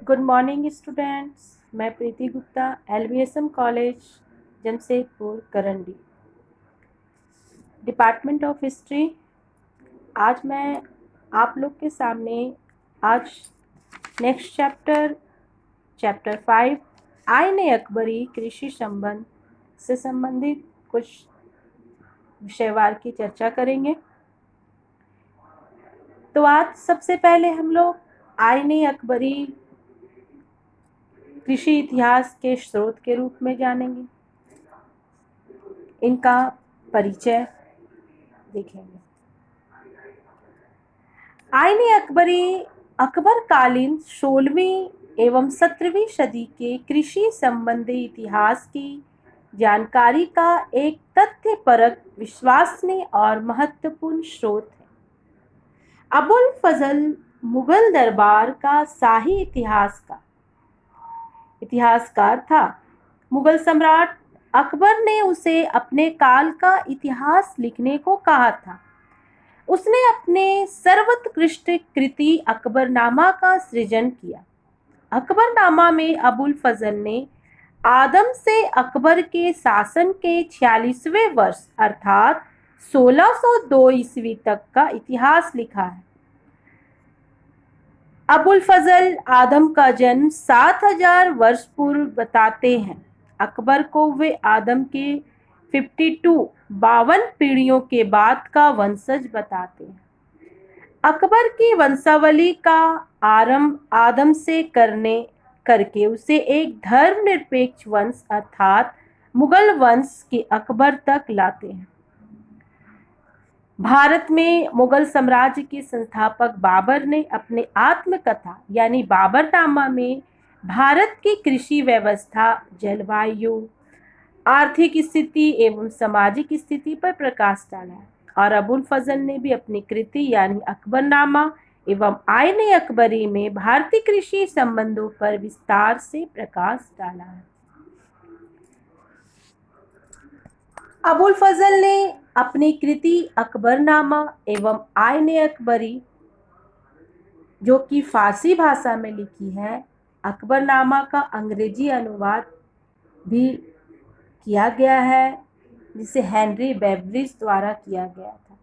Good morning students. मैं Preeti Gupta, LBSM college Jamshedpur Karandih, department of history. आज मैं आप लोग के सामने आज नेक्स्ट चैप्टर 5 आईने अकबरी कृषि संबंध से संबंधित कुछ विषयवार की चर्चा करेंगे। तो आज सबसे पहले हम लोग आईने अकबरी कृषि इतिहास के स्रोत के रूप में जानेंगे, इनका परिचय देखेंगे। आईने अकबरी अकबर कालीन 16वीं एवं 17वीं सदी के कृषि संबंधी इतिहास की जानकारी का एक तथ्यपरक, विश्वसनीय और महत्वपूर्ण स्रोत है। अबुल फजल मुगल दरबार का शाही इतिहासकार था। मुगल सम्राट अकबर ने उसे अपने काल का इतिहास लिखने को कहा था। उसने अपने सर्वोत्कृष्ट कृति अकबरनामा का सृजन किया। अकबरनामा में अबुल फजल ने आदम से अकबर के शासन के 46वें वर्ष अर्थात 1602 ईस्वी तक का इतिहास लिखा है। अबुल फजल आदम का जन्म 7000 वर्ष पूर्व बताते हैं। अकबर को वे आदम के 52 पीढ़ियों के बाद का वंशज बताते हैं। अकबर की वंशावली का आरंभ आदम से करके उसे एक धर्मनिरपेक्ष वंश अर्थात मुगल वंश के अकबर तक लाते हैं। भारत में मुगल साम्राज्य के संस्थापक बाबर ने अपने आत्मकथा यानी बाबरनामा में भारत की कृषि व्यवस्था, जलवायु, आर्थिक स्थिति एवं सामाजिक स्थिति पर प्रकाश डाला है। और अबुल फजल ने भी अपनी कृति यानी अकबरनामा एवं आईने अकबरी में भारतीय कृषि संबंधों पर विस्तार से प्रकाश डाला है। अबुल फजल ने अपनी कृति अकबरनामा एवं आईने अकबरी, जो कि फारसी भाषा में लिखी है, अकबरनामा का अंग्रेजी अनुवाद भी किया गया है, जिसे हेनरी बेवरिज द्वारा किया गया था।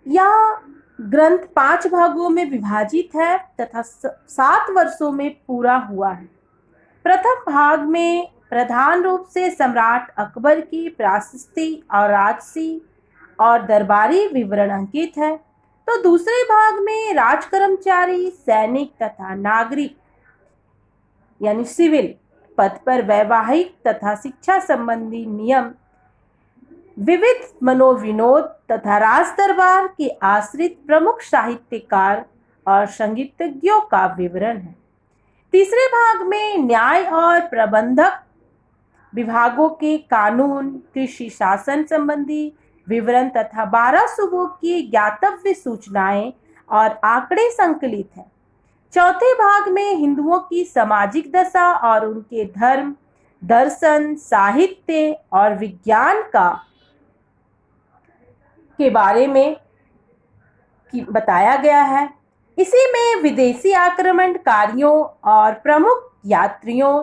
यह ग्रंथ 5 भागों में विभाजित है तथा 7 वर्षों में पूरा हुआ है। प्रथम भाग में प्रधान रूप से सम्राट अकबर की प्राशस्त्य और राजसी और दरबारी विवरण अंकित है, तो दूसरे भाग में राजकर्मचारी, सैनिक तथा नागरिक यानी सिविल पद पर वैवाहिक तथा शिक्षा संबंधी नियम, विविध मनोविनोद तथा राज दरबार के आश्रित प्रमुख साहित्यकार और संगीतज्ञों का विवरण है। तीसरे भाग में न्याय और प्रबंधक विभागों के कानून, कृषि शासन संबंधी विवरण तथा 12 सूबों की ज्ञातव्य सूचनाएं और आंकड़े संकलित हैं। चौथे भाग में हिंदुओं की सामाजिक दशा और उनके धर्म, दर्शन, साहित्य और विज्ञान के बारे में बताया गया है। इसी में विदेशी आक्रमणकारियों और प्रमुख यात्रियों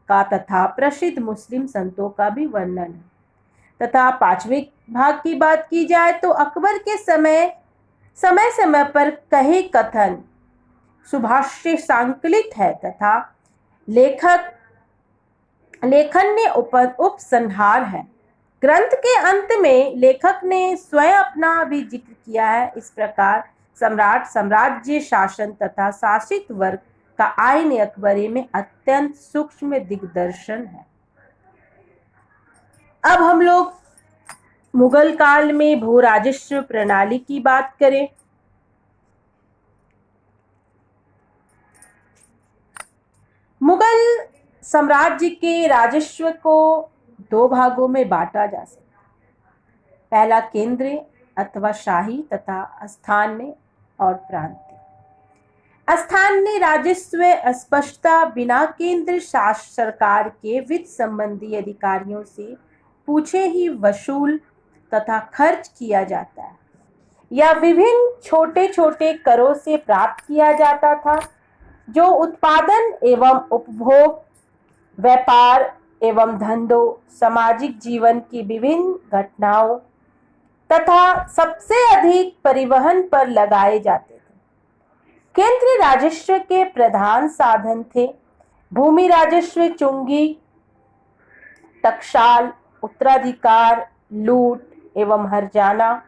का तथा प्रसिद्ध मुस्लिम संतों का भी वर्णन है। तथा 5वें भाग की बात की जाए तो अकबर के समय पर कहे कथन सुभाष्य संकलित है तथा लेखन ने उपसंहार है। ग्रंथ के अंत में लेखक ने स्वयं अपना भी जिक्र किया है। इस प्रकार सम्राट, साम्राज्य, शासन तथा शासित वर्ग का आईने अकबरी में अत्यंत सूक्ष्म दिग्दर्शन है। अब हम लोग मुगल काल में भू राजस्व प्रणाली की बात करें। मुगल साम्राज्य के राजस्व को 2 भागों में बांटा जा सकता है। पहला केंद्रीय अथवा शाही तथा स्थानीय और प्रांतीय। स्थानीय राजस्व स्पष्टता बिना केंद्र शासन सरकार के वित्त संबंधी अधिकारियों से पूछे ही वसूल तथा खर्च किया जाता है। या विभिन्न छोटे छोटे करों से प्राप्त किया जाता था, जो उत्पादन एवं उपभोग, व्यापार एवं धंधों, सामाजिक जीवन की विभिन्न घटनाओं तथा सबसे अधिक परिवहन पर लगाए जाते थे। केंद्रीय राजस्व के प्रधान साधन थे भूमि राजस्व, चुंगी, टकसाल, उत्तराधिकार, लूट एवं हर्जाना,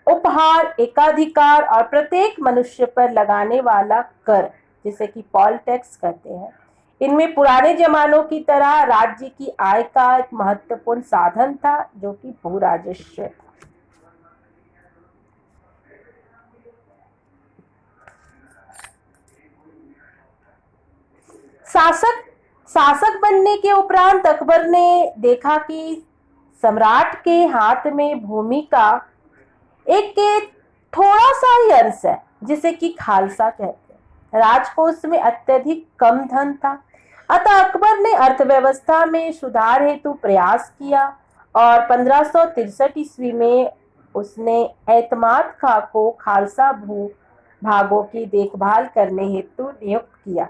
उपहार, एकाधिकार और प्रत्येक मनुष्य पर लगाने वाला कर, जिसे कि पॉल टैक्स कहते हैं। इनमें पुराने जमानों की तरह राज्य की आय का एक महत्वपूर्ण साधन था, जो कि भू राजस्व था। शासक बनने के उपरांत अकबर ने देखा कि सम्राट के हाथ में भूमि का एक थोड़ा सा ही अंश है, जिसे कि खालसा कहते हैं। राजकोष में अत्यधिक कम धन था, अतः अकबर ने अर्थव्यवस्था में सुधार हेतु प्रयास किया और 1563 ईस्वी में उसने एतमाद खां को खालसा भू भागों की देखभाल करने हेतु नियुक्त किया।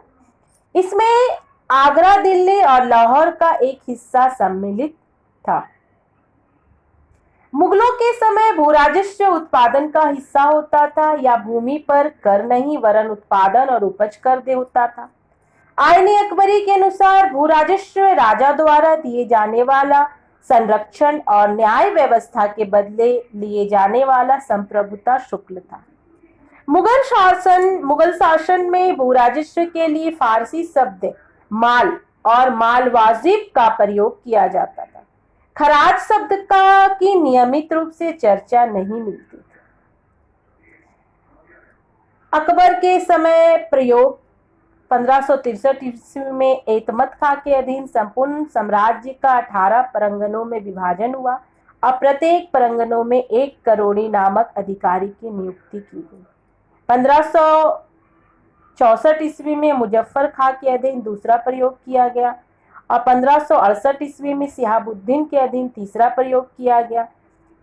इसमें आगरा, दिल्ली और लाहौर का एक हिस्सा सम्मिलित था। मुगलों के समय भूराजस्व उत्पादन का हिस्सा होता था या भूमि पर कर नहीं वरन उत्पादन और उपज कर दे होता था। आईने अकबरी के अनुसार भूराजस्व राजा द्वारा दिए जाने वाला संरक्षण और न्याय व्यवस्था के बदले लिए जाने वाला संप्रभुता शुल्क था। मुगल शासन में भूराजस्व के लिए फारसी शब्द माल और माल वाजिब का प्रयोग किया जाता था। खराज शब्द का की नियमित रूप से चर्चा नहीं मिलती थी। अकबर के समय प्रयोग 1563 ईस्वी में एतमद खां के अधीन संपूर्ण साम्राज्य का 18 परगनों में विभाजन हुआ और प्रत्येक परगनों में एक करोड़ी नामक अधिकारी की नियुक्ति की गई। 1564 ईस्वी में मुजफ्फर खां के अधीन दूसरा प्रयोग किया गया और 1568 ईस्वी में शिहाबुद्दीन के अधीन तीसरा प्रयोग किया गया।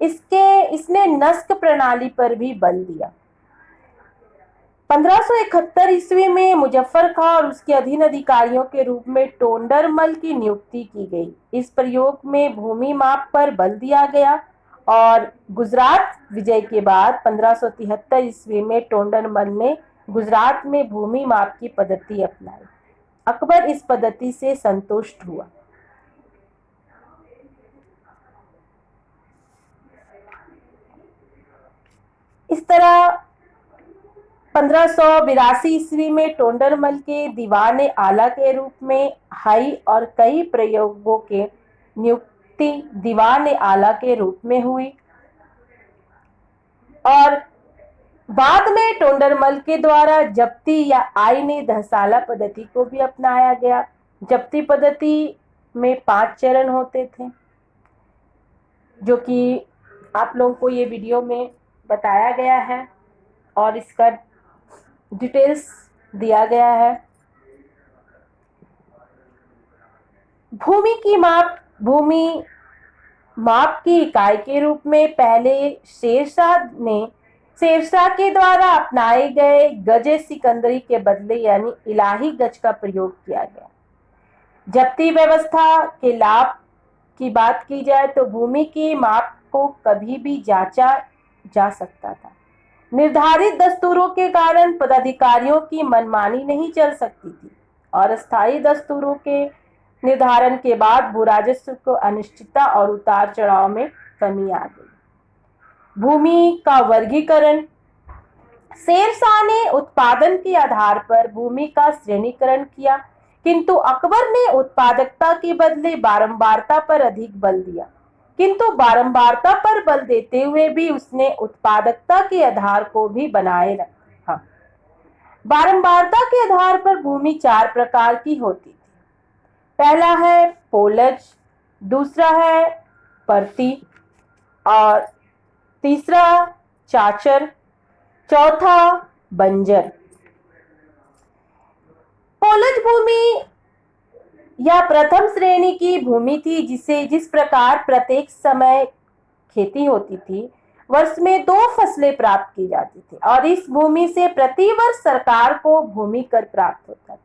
इसने नस्क प्रणाली पर भी बल दिया। 1571 ईस्वी में मुजफ्फर खां और उसके अधीन अधिकारियों के रूप में टोंडरमल की नियुक्ति की गई। इस प्रयोग में भूमि माप पर बल दिया गया और गुजरात विजय के बाद 1573 ईस्वी में टोंडरमल ने गुजरात में भूमि माप की पद्धति अपनाई। अकबर इस पद्धति से संतुष्ट हुआ। इस तरह 1582 ईस्वी में टोंडरमल के दीवान आला के रूप में हाई और कई प्रयोगों के नियुक्ति दीवान आला के रूप में हुई और बाद में टोंडरमल के द्वारा जब्ती या आईने दहसाला पद्धति को भी अपनाया गया। जब्ती पद्धति में 5 चरण होते थे, जो कि आप लोगों को ये वीडियो में बताया गया है और इसका डिटेल्स दिया गया है। भूमि माप की इकाई के रूप में पहले शेरशाह के द्वारा अपनाए गए गजे सिकंदरी के बदले यानी इलाही गज का प्रयोग किया गया। जब्ती व्यवस्था के लाभ की बात की जाए तो भूमि के माप को कभी भी जांचा जा सकता था। निर्धारित दस्तूरों के कारण पदाधिकारियों की मनमानी नहीं चल सकती थी और स्थायी दस्तूरों के निर्धारण के बाद भूराजस्व को अनिश्चितता और उतार चढ़ाव में कमी आ गई। भूमि का वर्गीकरण। शेरशाह ने उत्पादन के आधार पर भूमि का श्रेणीकरण किया, किंतु अकबर ने उत्पादकता के बदले बारंबारता पर अधिक बल दिया। किंतु बारंबारता पर बल देते हुए भी उसने उत्पादकता के आधार को भी बनाए रखा। बारंबारता के आधार पर भूमि 4 प्रकार की होती थी। पहला है पोलज, दूसरा है परती और तीसरा चाचर, चौथा बंजर। पोलज भूमि या प्रथम श्रेणी की भूमि थी जिस प्रकार प्रत्येक समय खेती होती थी वर्ष में 2 फसलें प्राप्त की जाती थी और इस भूमि से प्रति वर्ष सरकार को भूमि कर प्राप्त होता था।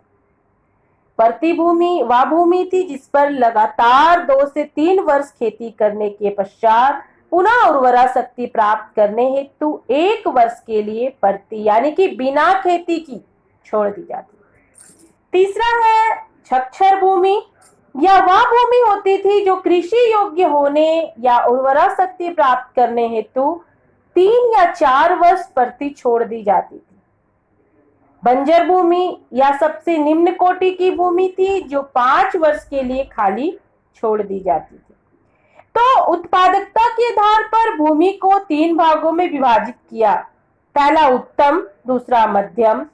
प्रतिभूमि वह भूमि थी जिस पर लगातार 2 से 3 वर्ष खेती करने के पश्चात पुनः उर्वरा शक्ति प्राप्त करने हेतु 1 वर्ष के लिए प्रति यानी कि बिना खेती की छोड़ दी जाती। तीसरा है क्षक्षर भूमि। यह वह भूमि होती थी जो कृषि योग्य होने या उर्वरा शक्ति प्राप्त करने हेतु 3 या 4 वर्ष प्रति छोड़ दी जाती थी। बंजर भूमि या सबसे निम्न कोटि की भूमि थी जो 5 वर्ष के लिए खाली छोड़ दी जाती थी। तो उत्पादकता के आधार पर भूमि को 3 भागों में विभाजित किया। पहला उत्तम, दूसरा मध्यम,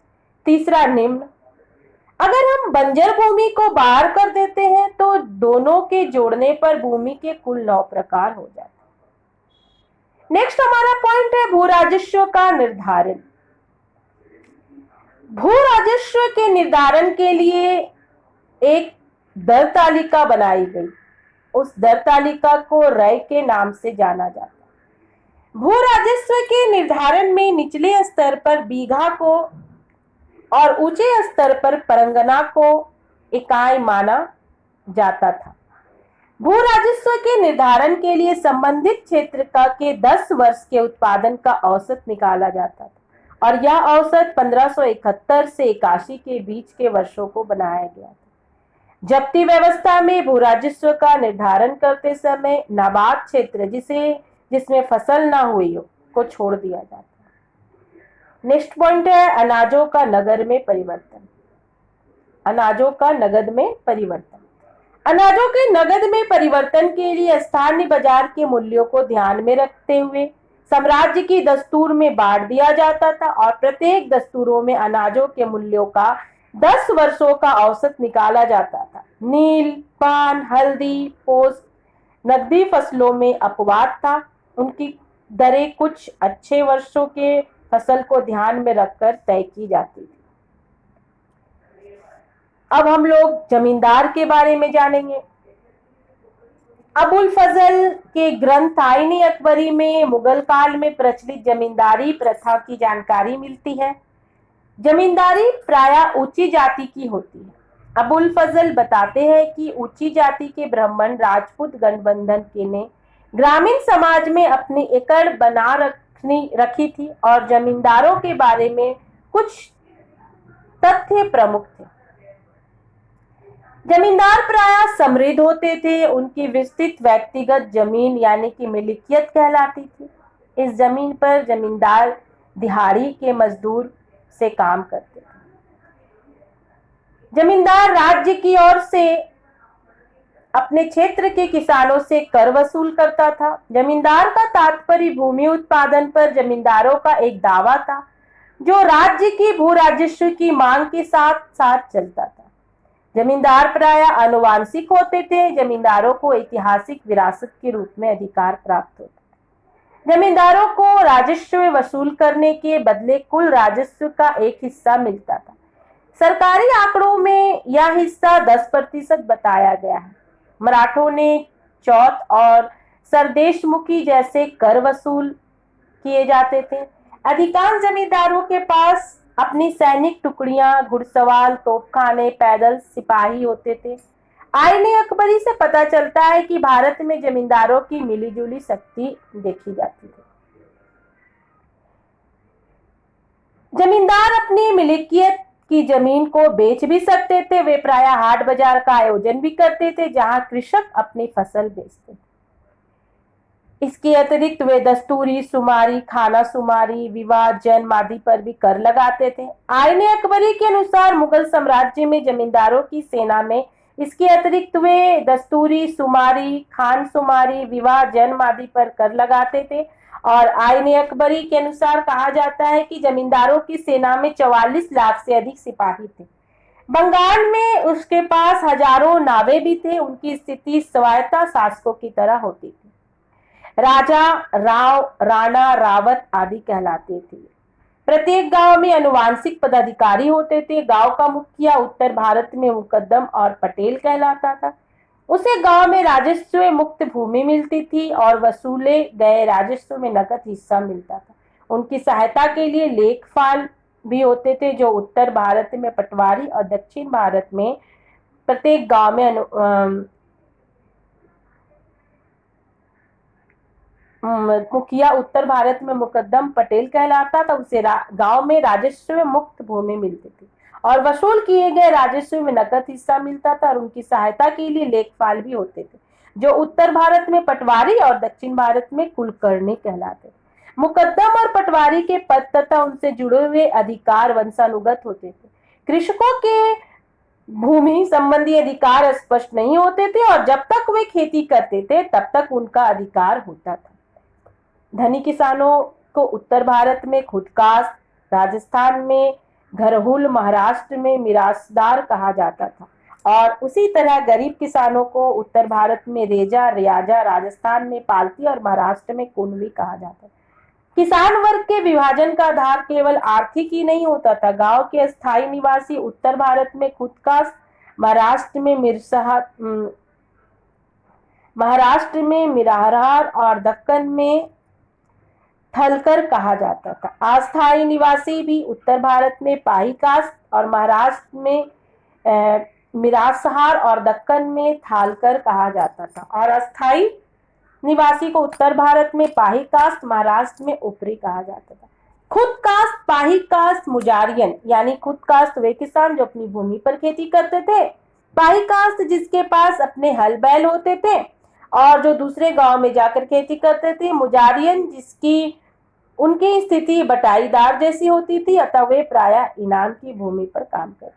तीसरा निम्न। अगर हम बंजर भूमि को बाहर कर देते हैं तो दोनों के जोड़ने पर भूमि के कुल 9 प्रकार हो जाते हैं। नेक्स्ट हमारा पॉइंट है भू राजस्व का निर्धारण। भू राजस्व के निर्धारण के लिए एक दर तालिका बनाई गई। उस दर तालिका को रय के नाम से जाना जाता है। भू राजस्व के निर्धारण में निचले स्तर पर बीघा को और ऊंचे स्तर पर परंगना को इकाई माना जाता था। भू राजस्व के निर्धारण के लिए संबंधित क्षेत्र का के 10 वर्ष के उत्पादन का औसत निकाला जाता था और यह औसत 1571 से 81 के बीच के वर्षों को बनाया गया था। जब्ती व्यवस्था में भू राजस्व का निर्धारण करते समय नाबाद क्षेत्र जिसमें फसल ना हुई हो को छोड़ दिया जाता है। नेक्स्ट पॉइंट है अनाजों का नगद में परिवर्तन। अनाजों का नगद में परिवर्तन। अनाजों के नगद में परिवर्तन के लिए स्थानीय बाजार के मूल्यों को ध्यान में रखते हुए साम्राज्य की दस्तूर में बांट दिया जाता था और प्रत्येक दस्तूरों में अनाजों के मूल्यों का 10 वर्षों का औसत निकाला जाता था। नील, पान, हल्दी, पोस्त नकदी फसलों में अपवाद था। उनकी दरें कुछ अच्छे वर्षों के फसल को ध्यान में रखकर तय की जाती थी। अब हम लोग जमींदार के बारे में जानेंगे। अबुल फजल के ग्रंथ आईने अकबरी में मुगल काल में प्रचलित जमींदारी प्रथा की जानकारी मिलती है। जमींदारी प्रायः ऊंची जाति की होती है। अबुल फजल बताते हैं कि ऊंची जाति के ब्राह्मण राजपूत गठबंधन के ने ग्रामीण समाज में अपनी एकड़ बना रखी थी और जमींदारों के बारे में कुछ तथ्य प्रमुख थे। जमींदार प्रायः समृद्ध होते थे। उनकी विस्तृत व्यक्तिगत जमीन यानी कि मिल्कियत कहलाती थी। इस जमीन पर जमींदार दिहाड़ी के मजदूर से काम करते थे। जमींदार राज्य की ओर से अपने क्षेत्र के किसानों से कर वसूल करता था। जमींदार का तात्पर्य भूमि उत्पादन पर जमींदारों का एक दावा था जो राज्य की भू राजस्व की मांग के साथ साथ चलता था। जमींदार प्रायः आनुवंशिक होते थे। जमींदारों को ऐतिहासिक विरासत के रूप में अधिकार प्राप्त होता था। जमींदारों को राजस्व वसूल करने के बदले कुल राजस्व का एक हिस्सा मिलता था। सरकारी आंकड़ों में यह हिस्सा 10% बताया गया है। मराठों ने चौथ और सरदेशमुखी जैसे कर वसूल किए जाते थे। अधिकांश जमींदारों के पास अपनी सैनिक टुकड़ियां, घुड़सवार, तोपखाने, पैदल सिपाही होते थे। आईने अकबरी से पता चलता है कि भारत में जमींदारों की मिलीजुली शक्ति देखी जाती थी। जमींदार अपनी मिल्कियत की जमीन को बेच भी सकते थे। वे प्रायः हाट बाजार का आयोजन भी करते थे जहां कृषक अपनी फसल बेचते थे। इसके अतिरिक्त वे दस्तूरी, सुमारी, खाना सुमारी, विवाह, जन्म आदि पर भी कर लगाते थे। आईने अकबरी के अनुसार मुगल साम्राज्य में जमींदारों की सेना में इसके अतिरिक्त वे दस्तूरी, सुमारी, खान सुमारी, विवाह, जन्म आदि पर कर लगाते थे। और आईने अकबरी के अनुसार कहा जाता है कि जमींदारों की सेना में 44 लाख से अधिक सिपाही थे। बंगाल में उसके पास हजारों नावे भी थे। उनकी स्थिति स्वायत्त शासकों की तरह होती थी। राजा, राव, राणा, रावत आदि कहलाते थे। प्रत्येक गांव में आनुवंशिक पदाधिकारी होते थे। गांव का मुखिया उत्तर भारत में मुकद्दम और पटेल कहलाता था। उसे गांव में राजस्व मुक्त भूमि मिलती थी और वसूले गए राजस्व में नकद हिस्सा मिलता था। उनकी सहायता के लिए लेखपाल भी होते थे, जो उत्तर भारत में पटवारी और दक्षिण भारत में प्रत्येक गांव में मुखिया उत्तर भारत में मुकद्दम पटेल कहलाता था। उसे गांव में राजस्व मुक्त भूमि मिलती थी और वसूल किए गए राजस्व में नकद हिस्सा मिलता था और उनकी सहायता के लिए लेखपाल भी होते थे, जो उत्तर भारत में पटवारी और दक्षिण भारत में कुलकर्णी कहलाते थे। मुकद्दम और पटवारी के पद तथा उनसे जुड़े हुए अधिकार वंशानुगत होते थे। कृषकों के भूमि संबंधी अधिकार स्पष्ट नहीं होते थे और जब तक वे खेती करते थे तब तक उनका अधिकार होता था। धनी किसानों को उत्तर भारत में खुदकाश, राजस्थान में घरहुल, महाराष्ट्र में मिरासदार कहा जाता था और उसी तरह गरीब किसानों को उत्तर भारत में रेजा, रियाजा, राजस्थान में पालती और महाराष्ट्र में कुनवी कहा जाता था। किसान वर्ग के विभाजन का आधार केवल आर्थिक ही नहीं होता था। गांव के अस्थायी निवासी उत्तर भारत में खुदकाश, महाराष्ट्र में मिराहार और दक्कन में थलकर कहा जाता था। अस्थायी निवासी भी उत्तर भारत में पाहीकास और महाराष्ट्र में मिरासहार और दक्कन में थालकर कहा जाता था और अस्थायी निवासी को उत्तर भारत में पाहीकास्ट, महाराष्ट्र में ऊपरी कहा जाता था। खुद कास्ट, पाहीकास्ट, मुजारियन यानी खुद कास्ट वे किसान जो अपनी भूमि पर खेती करते थे, पाहीकास्ट जिसके पास अपने हल बैल होते थे और जो दूसरे गांव में जाकर खेती करते थे, मुजारियन जिसकी उनकी स्थिति बटाईदार जैसी होती थी, अतः वे प्रायः इनाम की भूमि पर काम करते